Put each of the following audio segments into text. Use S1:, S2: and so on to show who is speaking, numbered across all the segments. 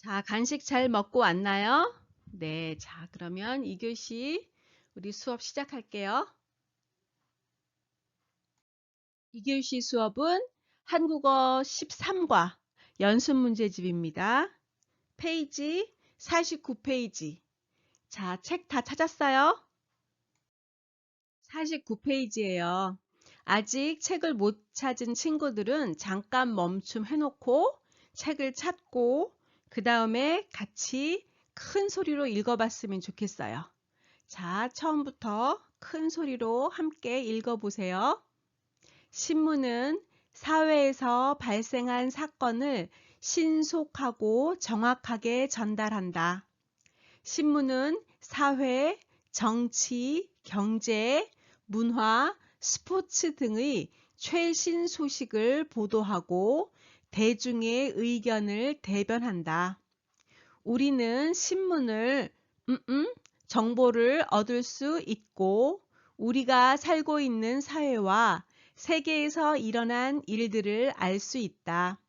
S1: 자, 간식 잘 먹고 왔나요? 네, 자, 그러면 2교시 우리 수업 시작할게요. 2교시 수업은 한국어 13과 연습 문제집입니다. 페이지 49페이지. 자, 책 다 찾았어요? 49페이지예요. 아직 책을 못 찾은 친구들은 잠깐 멈춤 해놓고 책을 찾고 그 다음에 같이 큰 소리로 읽어봤으면 좋겠어요. 자, 처음부터 큰 소리로 함께 읽어보세요. 신문은 사회에서 발생한 사건을 신속하고 정확하게 전달한다. 신문은 사회, 정치, 경제, 문화, 스포츠 등의 최신 소식을 보도하고 대중의 의견을 대변한다. 우리는 신문을 정보를 얻을 수 있고 우리가 살고 있는 사회와 세계에서 일어난 일들을 알 수 있다.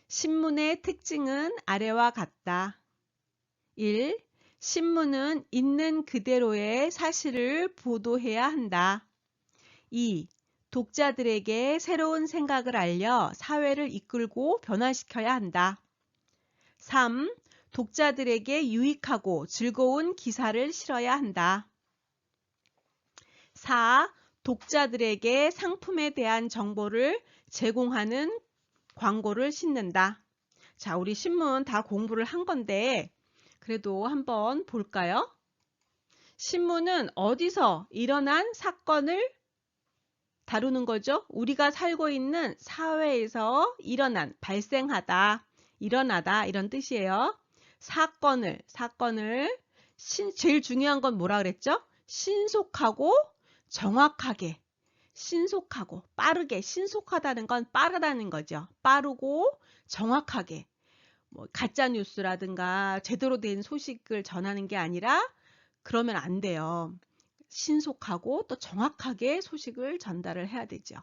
S1: 신문의 특징은 아래와 같다. 1. 신문은 있는 그대로의 사실을 보도해야 한다. 2. 독자들에게 새로운 생각을 알려 사회를 이끌고 변화시켜야 한다. 3. 독자들에게 유익하고 즐거운 기사를 실어야 한다. 4. 독자들에게 상품에 대한 정보를 제공하는 광고를 싣는다. 자, 우리 신문 다 공부를 한 건데 그래도 한번 볼까요? 신문은 어디서 일어난 사건을 다루는 거죠? 우리가 살고 있는 사회에서 일어난, 발생하다, 일어나다 이런 뜻이에요. 사건을 제일 중요한 건 뭐라 그랬죠? 신속하고 정확하게, 신속하고 빠르게, 신속하다는 건 빠르다는 거죠. 빠르고 정확하게. 뭐 가짜 뉴스라든가 제대로 된 소식을 전하는 게 아니라 그러면 안 돼요. 신속하고 또 정확하게 소식을 전달을 해야 되죠.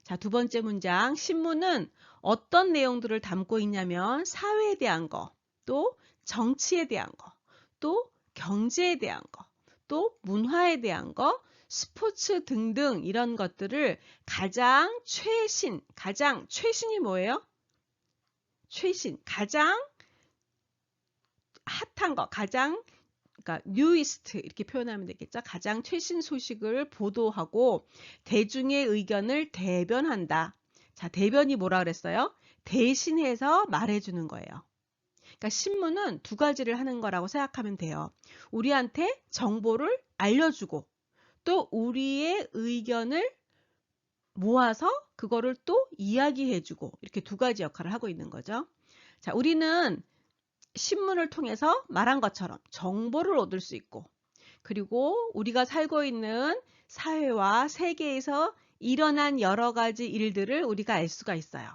S1: 자, 두 번째 문장. 신문은 어떤 내용들을 담고 있냐면 사회에 대한 거, 또 정치에 대한 거, 또 경제에 대한 거, 또 문화에 대한 거, 스포츠 등등 이런 것들을 가장 최신이 뭐예요? 최신, 가장 핫한 거, 그러니까 뉴이스트 이렇게 표현하면 되겠죠. 가장 최신 소식을 보도하고 대중의 의견을 대변한다. 자, 대변이 뭐라 그랬어요? 대신해서 말해주는 거예요. 그러니까 신문은 두 가지를 하는 거라고 생각하면 돼요. 우리한테 정보를 알려주고 또 우리의 의견을 모아서 그거를 또 이야기해주고 이렇게 두 가지 역할을 하고 있는 거죠. 자, 우리는 신문을 통해서 말한 것처럼 정보를 얻을 수 있고 그리고 우리가 살고 있는 사회와 세계에서 일어난 여러 가지 일들을 우리가 알 수가 있어요.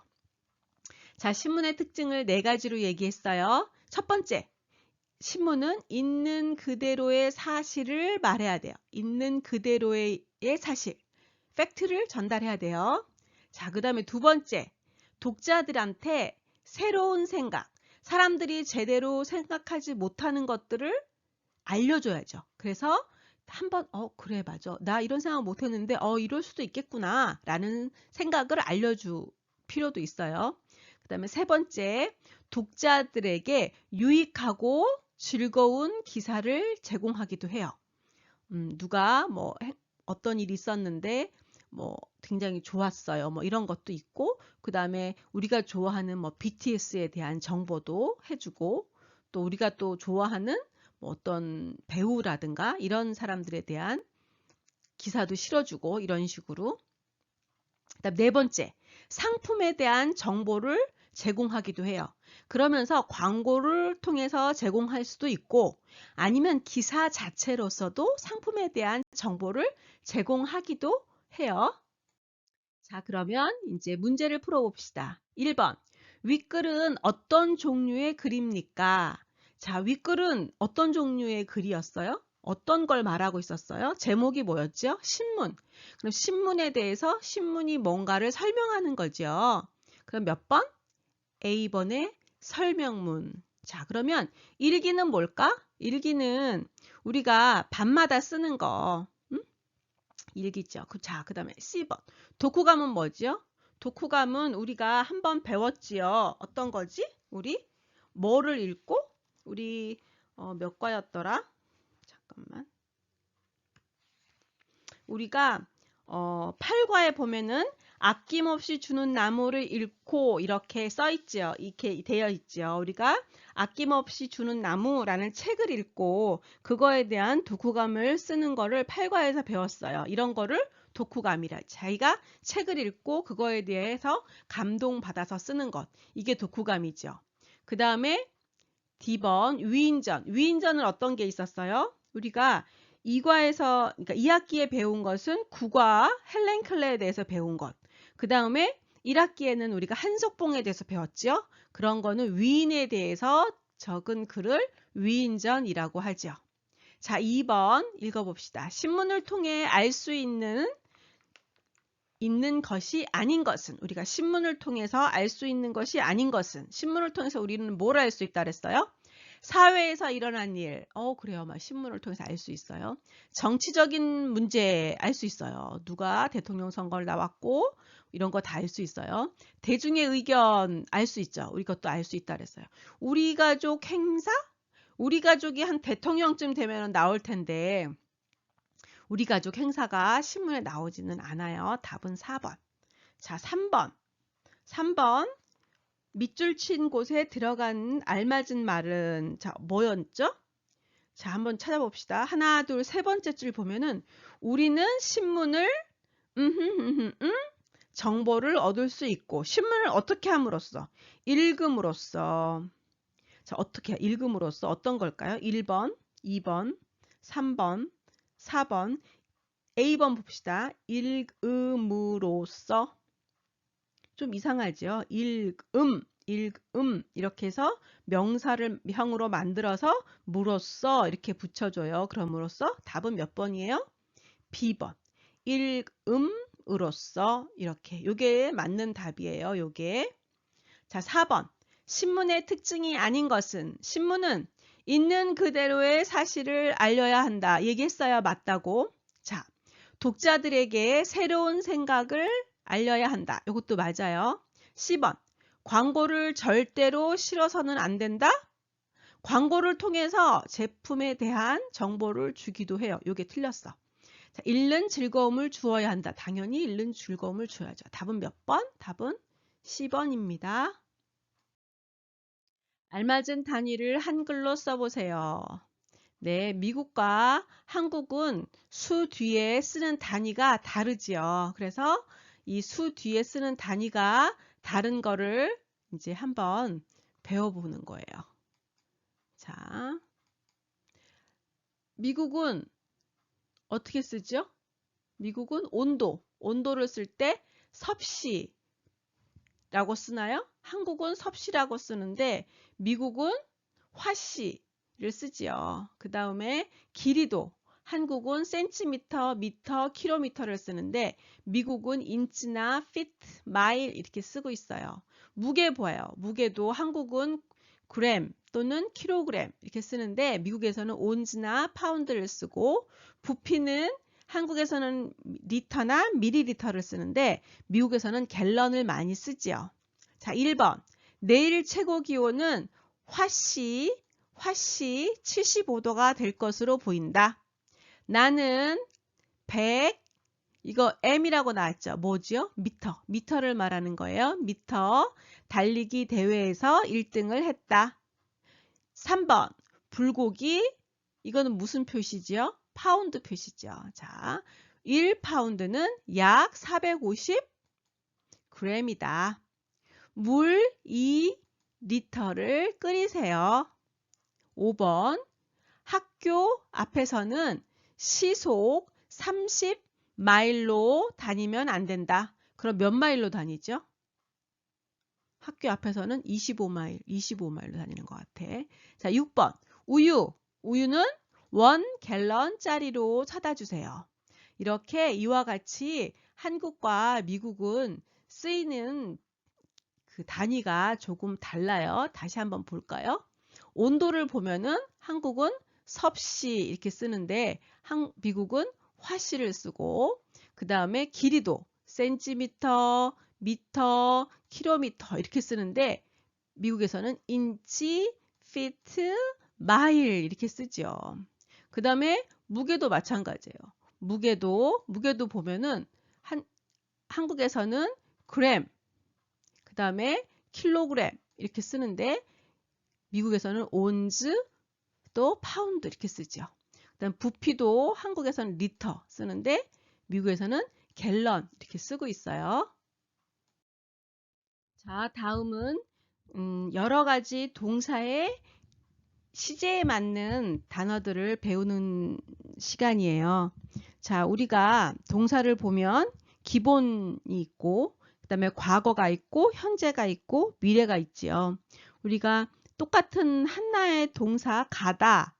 S1: 자, 신문의 특징을 4가지로 얘기했어요. 첫 번째, 신문은 있는 그대로의 사실을 말해야 돼요. 있는 그대로의 사실, 팩트를 전달해야 돼요. 자, 그 다음에 두 번째, 독자들한테 새로운 생각, 사람들이 제대로 생각하지 못하는 것들을 알려줘야죠. 그래서 한번 그래 맞아. 나 이런 생각 못했는데 이럴 수도 있겠구나 라는 생각을 알려줄 필요도 있어요. 그 다음에 세 번째, 독자들에게 유익하고 즐거운 기사를 제공하기도 해요. 누가 뭐 어떤 일이 있었는데 뭐 굉장히 좋았어요. 뭐 이런 것도 있고 그 다음에 우리가 좋아하는 뭐 BTS에 대한 정보도 해주고 또 우리가 또 좋아하는 뭐 어떤 배우라든가 이런 사람들에 대한 기사도 실어주고 이런 식으로. 그다음 네 번째, 상품에 대한 정보를 제공하기도 해요. 그러면서 광고를 통해서 제공할 수도 있고 아니면 기사 자체로서도 상품에 대한 정보를 제공하기도 해요. 자, 그러면 이제 문제를 풀어봅시다. 1번, 윗글은 어떤 종류의 글입니까? 자, 윗글은 어떤 종류의 글이었어요? 어떤 걸 말하고 있었어요? 제목이 뭐였죠? 신문. 그럼 신문에 대해서 신문이 뭔가를 설명하는 거죠. 그럼 몇 번? A번에 설명문. 자, 그러면 일기는 뭘까? 일기는 우리가 밤마다 쓰는 거. 일기죠. 자, 그 다음에 C번. 독후감은 뭐죠? 독후감은 우리가 한번 배웠지요. 어떤 거지? 우리 뭐를 읽고? 우리 몇 과였더라? 잠깐만. 우리가 8과에 보면은 아낌없이 주는 나무를 잃고 이렇게 써 있죠. 이렇게 되어 있죠. 우리가 아낌없이 주는 나무라는 책을 읽고 그거에 대한 독후감을 쓰는 거를 8과에서 배웠어요. 이런 거를 독후감이라. 자기가 책을 읽고 그거에 대해서 감동받아서 쓰는 것. 이게 독후감이죠. 그 다음에 D번 위인전. 위인전은 어떤 게 있었어요? 우리가 2과에서 그러니까 2학기에 배운 것은 국어 헬렌 클레에 대해서 배운 것. 그 다음에 1학기에는 우리가 한석봉에 대해서 배웠죠. 그런 거는 위인에 대해서 적은 글을 위인전이라고 하죠. 자, 2번 읽어봅시다. 신문을 통해 알 수 있는 것이 아닌 것은 우리가 신문을 통해서 알 수 있는 것이 아닌 것은 신문을 통해서 우리는 뭘 알 수 있다 그랬어요? 사회에서 일어난 일. 그래요. 막 신문을 통해서 알 수 있어요. 정치적인 문제 알 수 있어요. 누가 대통령 선거를 나왔고 이런 거 다 알 수 있어요. 대중의 의견 알 수 있죠. 우리 것도 알 수 있다 그랬어요. 우리 가족 행사? 우리 가족이 한 대통령쯤 되면 나올 텐데 우리 가족 행사가 신문에 나오지는 않아요. 답은 4번. 자, 3번. 밑줄 친 곳에 들어간 알맞은 말은 자, 뭐였죠? 자, 한번 찾아봅시다. 하나, 둘, 세 번째 줄 보면은 우리는 신문을 정보를 얻을 수 있고 신문을 어떻게 함으로써? 읽음으로써. 자, 어떻게 읽음으로써 어떤 걸까요? 1번, 2번, 3번, 4번, A번 봅시다. 읽음으로써. 좀 이상하죠? 읽음 이렇게 해서 명사를 형으로 만들어서 무로써 이렇게 붙여줘요. 그럼으로써 답은 몇 번이에요? B번. 읽음으로써 이렇게. 요게 맞는 답이에요. 요게. 자, 4번. 신문의 특징이 아닌 것은 신문은 있는 그대로의 사실을 알려야 한다. 얘기했어요. 맞다고. 자, 독자들에게 새로운 생각을 알려야 한다. 이것도 맞아요. 10번. 광고를 절대로 실어서는 안 된다. 광고를 통해서 제품에 대한 정보를 주기도 해요. 이게 틀렸어. 자, 읽는 즐거움을 주어야 한다. 당연히 읽는 즐거움을 줘야죠. 답은 몇 번? 답은 10번입니다. 알맞은 단위를 한글로 써보세요. 네, 미국과 한국은 수 뒤에 쓰는 단위가 다르지요. 그래서 이 수 뒤에 쓰는 단위가 다른 거를 이제 한번 배워보는 거예요. 자, 미국은 어떻게 쓰죠? 미국은 온도를 쓸 때 섭씨라고 쓰나요? 한국은 섭씨라고 쓰는데 미국은 화씨를 쓰지요. 그 다음에 길이도 한국은 센티미터, 미터, 킬로미터를 쓰는데 미국은 인치나 피트, 마일 이렇게 쓰고 있어요. 무게 보아요. 무게도 한국은 그램 또는 킬로그램 이렇게 쓰는데 미국에서는 온즈나 파운드를 쓰고 부피는 한국에서는 리터나 밀리리터를 쓰는데 미국에서는 갤런을 많이 쓰지요. 자, 1번. 내일 최고 기온은 화씨 75도가 될 것으로 보인다. 나는 100 이거 M이라고 나왔죠. 뭐죠? 미터를 말하는 거예요. 미터 달리기 대회에서 1등을 했다. 3번 불고기 이거는 무슨 표시지요? 파운드 표시죠. 자, 1파운드는 약 450g이다. 물 2리터를 끓이세요. 5번 학교 앞에서는 시속 30마일로 다니면 안 된다. 그럼 몇 마일로 다니죠? 학교 앞에서는 25마일로 다니는 것 같아. 자, 6번 우유는 1갤런짜리로 사다 주세요. 이렇게 이와 같이 한국과 미국은 쓰이는 그 단위가 조금 달라요. 다시 한번 볼까요? 온도를 보면은 한국은 섭씨 이렇게 쓰는데 미국은 화씨를 쓰고, 그 다음에 길이도 센티미터, 미터, 킬로미터 이렇게 쓰는데 미국에서는 인치, 피트, 마일 이렇게 쓰죠. 그 다음에 무게도 마찬가지예요. 무게도 보면은 한국에서는 그램, 그 다음에 킬로그램 이렇게 쓰는데 미국에서는 온즈, 또 파운드 이렇게 쓰죠. 그다음 부피도 한국에서는 리터 쓰는데 미국에서는 갤런 이렇게 쓰고 있어요. 자, 다음은 여러 가지 동사의 시제에 맞는 단어들을 배우는 시간이에요. 자, 우리가 동사를 보면 기본이 있고, 그 다음에 과거가 있고, 현재가 있고, 미래가 있지요. 우리가 똑같은 하나의 동사 가다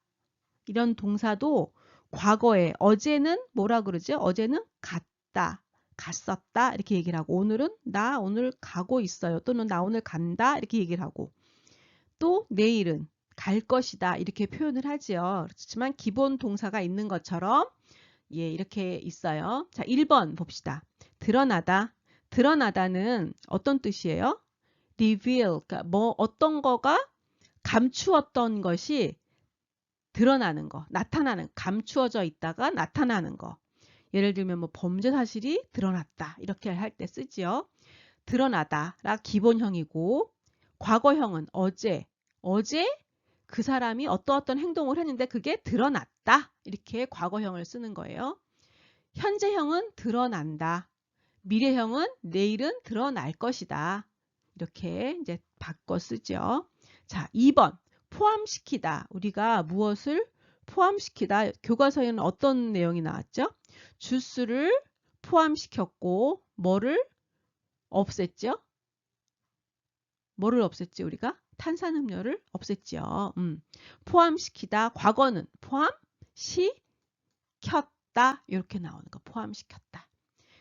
S1: 이런 동사도 과거에 어제는 뭐라 그러죠? 어제는 갔다, 갔었다 이렇게 얘기를 하고, 오늘은 나 오늘 가고 있어요. 또는 나 오늘 간다 이렇게 얘기를 하고, 또 내일은 갈 것이다 이렇게 표현을 하지요. 그렇지만 기본 동사가 있는 것처럼 예, 이렇게 있어요. 자, 1번 봅시다. 드러나다. 드러나다는 어떤 뜻이에요? reveal. 그러니까 뭐 어떤 거가 감추었던 것이 드러나는 거, 나타나는, 감추어져 있다가 나타나는 거. 예를 들면 뭐 범죄 사실이 드러났다 이렇게 할 때 쓰지요. 드러나다라 기본형이고, 과거형은 어제 그 사람이 어떤 행동을 했는데 그게 드러났다 이렇게 과거형을 쓰는 거예요. 현재형은 드러난다. 미래형은 내일은 드러날 것이다. 이렇게 이제 바꿔 쓰죠. 자, 2번 포함시키다. 우리가 무엇을 포함시키다. 교과서에는 어떤 내용이 나왔죠? 주스를 포함시켰고 뭐를 없앴죠? 뭐를 없앴지 우리가? 탄산음료를 없앴죠. 포함시키다. 과거는 포함시켰다. 이렇게 나오는 거. 포함시켰다.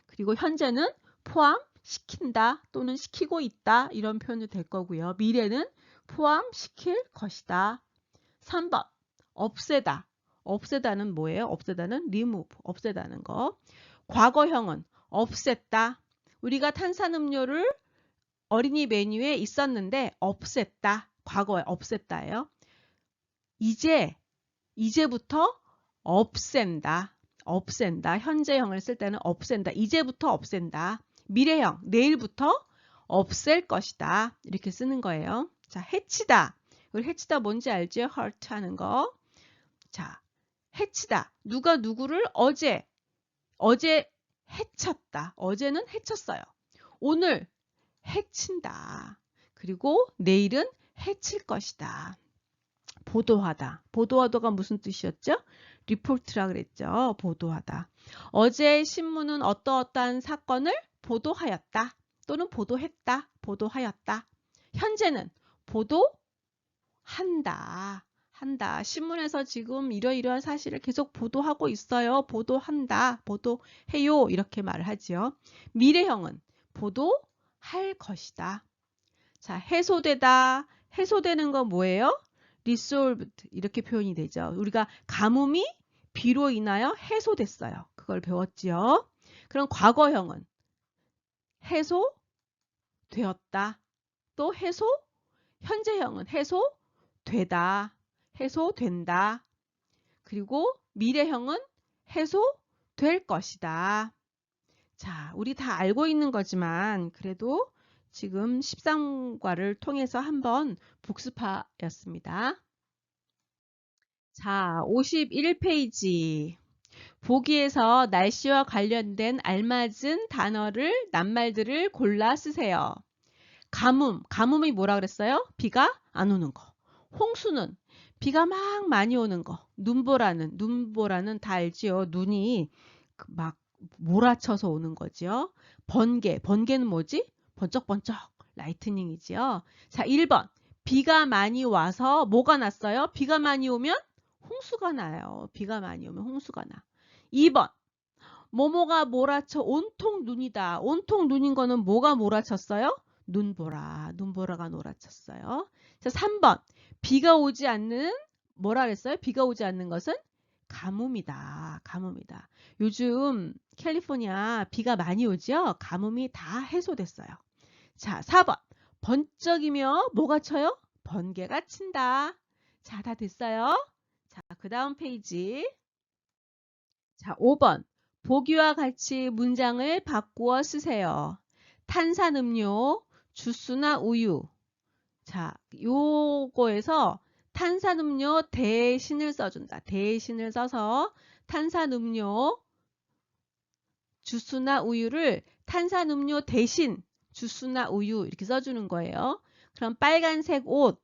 S1: 그리고 현재는 포함시킨다 또는 시키고 있다 이런 표현이 될 거고요. 미래는 포함시킬 것이다. 3번 없애다. 없애다는 뭐예요? 없애다는 remove, 없애다는 거. 과거형은 없앴다. 우리가 탄산음료를 어린이 메뉴에 있었는데 없앴다. 과거에 없앴다예요. 이제부터 없앤다. 없앤다. 현재형을 쓸 때는 없앤다. 이제부터 없앤다. 미래형, 내일부터 없앨 것이다. 이렇게 쓰는 거예요. 자, 해치다. 이걸 해치다 뭔지 알죠? hurt 하는 거. 자, 해치다. 누가 누구를 어제 해쳤다. 어제는 해쳤어요. 오늘 해친다. 그리고 내일은 해칠 것이다. 보도하다. 보도하다가 무슨 뜻이었죠? 리포트라 그랬죠. 보도하다. 어제 신문은 어떠어떠한 사건을 보도하였다. 또는 보도했다. 보도하였다. 현재는 보도한다. 한다. 신문에서 지금 이러이러한 사실을 계속 보도하고 있어요. 보도한다. 보도해요. 이렇게 말을 하지요. 미래형은 보도할 것이다. 자, 해소되다. 해소되는 건 뭐예요? resolved 이렇게 표현이 되죠. 우리가 가뭄이 비로 인하여 해소됐어요. 그걸 배웠지요. 그럼 과거형은 해소되었다. 또 현재형은 해소되다. 해소된다. 그리고 미래형은 해소될 것이다. 자, 우리 다 알고 있는 거지만 그래도 지금 13과를 통해서 한번 복습하였습니다. 자, 51페이지. 보기에서 날씨와 관련된 알맞은 단어를, 낱말들을 골라 쓰세요. 가뭄이 뭐라 그랬어요? 비가 안 오는 거. 홍수는 비가 막 많이 오는 거. 눈보라는 다 알지요. 눈이 막 몰아쳐서 오는 거지요. 번개는 뭐지? 번쩍번쩍 라이트닝이지요. 자, 1번. 비가 많이 와서 뭐가 났어요? 비가 많이 오면 홍수가 나요. 비가 많이 오면 홍수가 나. 2번. 뭐뭐가 몰아쳐 온통 눈이다. 온통 눈인 거는 뭐가 몰아쳤어요? 눈보라가 놀아쳤어요. 자, 3번. 비가 오지 않는, 뭐라 그랬어요? 비가 오지 않는 것은 가뭄이다. 가뭄이다. 요즘 캘리포니아 비가 많이 오죠? 가뭄이 다 해소됐어요. 자, 4번. 번쩍이며 뭐가 쳐요? 번개가 친다. 자, 다 됐어요. 자, 그 다음 페이지. 자, 5번. 보기와 같이 문장을 바꾸어 쓰세요. 탄산음료, 주스나 우유. 자, 요거에서 탄산음료 대신을 써준다. 대신을 써서 탄산음료, 주스나 우유를 탄산음료 대신 주스나 우유 이렇게 써주는 거예요. 그럼 빨간색 옷,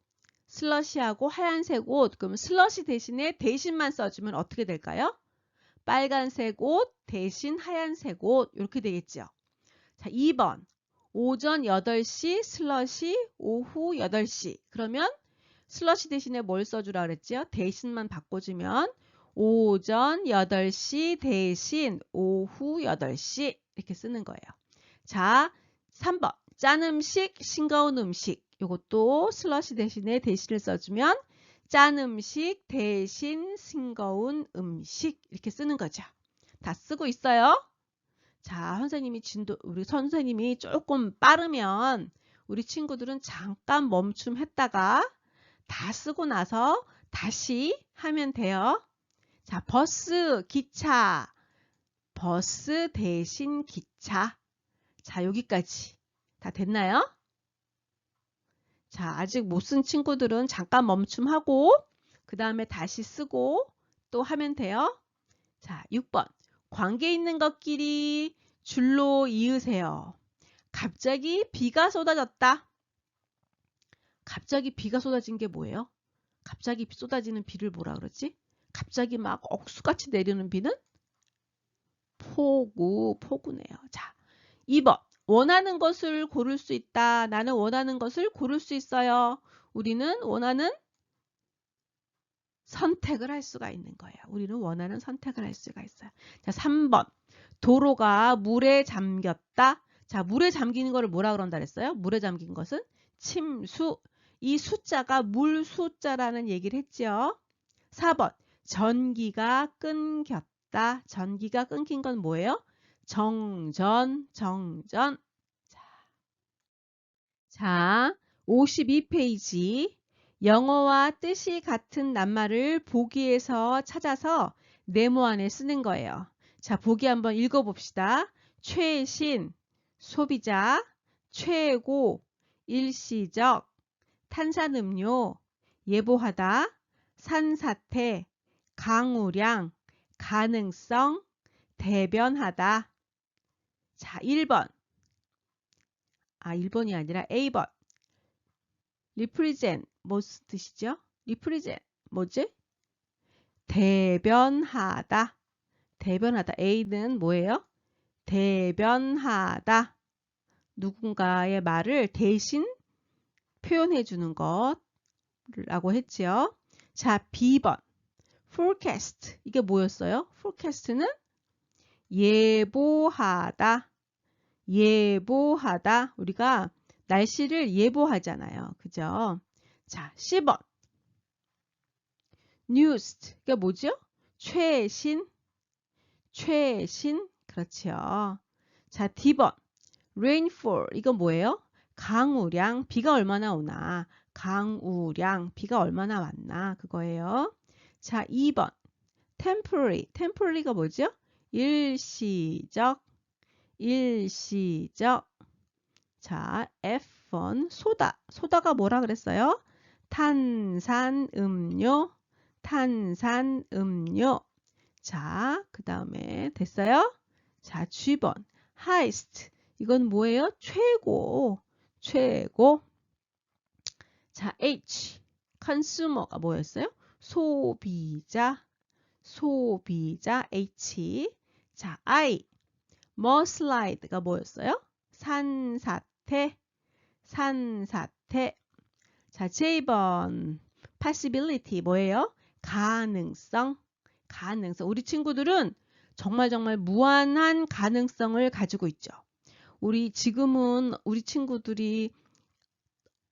S1: 슬러시하고 하얀색 옷, 그럼 슬러시 대신에 대신만 써주면 어떻게 될까요? 빨간색 옷 대신 하얀색 옷 이렇게 되겠죠. 자, 2번. 오전 8시 슬러시 오후 8시. 그러면 슬러시 대신에 뭘 써주라 그랬죠? 대신만 바꿔주면 오전 8시 대신 오후 8시 이렇게 쓰는 거예요. 자, 3번. 짠 음식, 싱거운 음식. 이것도 슬러시 대신에 대신을 써주면 짠 음식 대신 싱거운 음식 이렇게 쓰는 거죠. 다 쓰고 있어요. 자, 우리 선생님이 조금 빠르면 우리 친구들은 잠깐 멈춤했다가 다 쓰고 나서 다시 하면 돼요. 자, 버스, 기차. 버스 대신 기차. 자, 여기까지 다 됐나요? 자, 아직 못 쓴 친구들은 잠깐 멈춤하고 그 다음에 다시 쓰고 또 하면 돼요. 자, 6번. 관계 있는 것끼리 줄로 이으세요. 갑자기 비가 쏟아졌다. 갑자기 비가 쏟아진 게 뭐예요? 갑자기 쏟아지는 비를 뭐라 그러지? 갑자기 막 억수같이 내리는 비는 폭우네요. 자, 2번. 원하는 것을 고를 수 있다. 나는 원하는 것을 고를 수 있어요. 우리는 원하는 선택을 할 수가 있는 거예요. 우리는 원하는 선택을 할 수가 있어요. 자, 3번. 도로가 물에 잠겼다. 자, 물에 잠기는 거를 뭐라 그런다 그랬어요? 물에 잠긴 것은 침수. 이 숫자가 물 숫자라는 얘기를 했죠. 4번. 전기가 끊겼다. 전기가 끊긴 건 뭐예요? 정전. 자, 52페이지. 영어와 뜻이 같은 낱말을 보기에서 찾아서 네모 안에 쓰는 거예요. 자, 보기 한번 읽어봅시다. 최신, 소비자, 최고, 일시적, 탄산음료, 예보하다, 산사태, 강우량, 가능성, 대변하다. 자, 1번이 아니라 A번. represent 무슨 뜻이죠? represent 뭐지? 대변하다. A는 뭐예요? 대변하다. 누군가의 말을 대신 표현해 주는 것라고 했죠. 자, B번. forecast. 이게 뭐였어요? forecast는 예보하다. 우리가 날씨를 예보하잖아요. 그죠? 자, 10번. news. 이게 뭐죠? 최신. 그렇죠. 자, D번. rainfall. 이건 뭐예요? 강우량. 비가 얼마나 오나. 강우량. 비가 얼마나 왔나. 그거예요. 자, 2번. temporary. temporary가 뭐죠? 일시적. 자, F번. 소다가 뭐라 그랬어요? 탄산음료. 자, 그 다음에 됐어요? 자, G번. highest. 이건 뭐예요? 최고. 자, H. consumer가 뭐였어요? 소비자. H. 자, I. mudslide가 뭐였어요? 산사태. 자, J번. possibility 뭐예요? 가능성. 우리 친구들은 정말 무한한 가능성을 가지고 있죠. 지금은 우리 친구들이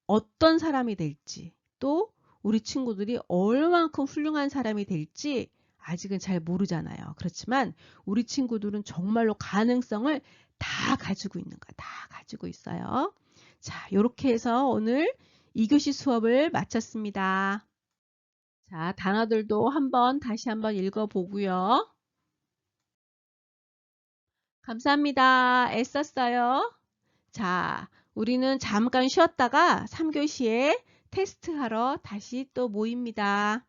S1: 어떤 사람이 될지, 또 우리 친구들이 얼만큼 훌륭한 사람이 될지 아직은 잘 모르잖아요. 그렇지만 우리 친구들은 정말로 가능성을 다 가지고 있는 거야. 다 가지고 있어요. 자, 이렇게 해서 오늘 2교시 수업을 마쳤습니다. 자, 단어들도 다시 한번 읽어보고요. 감사합니다. 애썼어요. 자, 우리는 잠깐 쉬었다가 3교시에 테스트하러 다시 또 모입니다.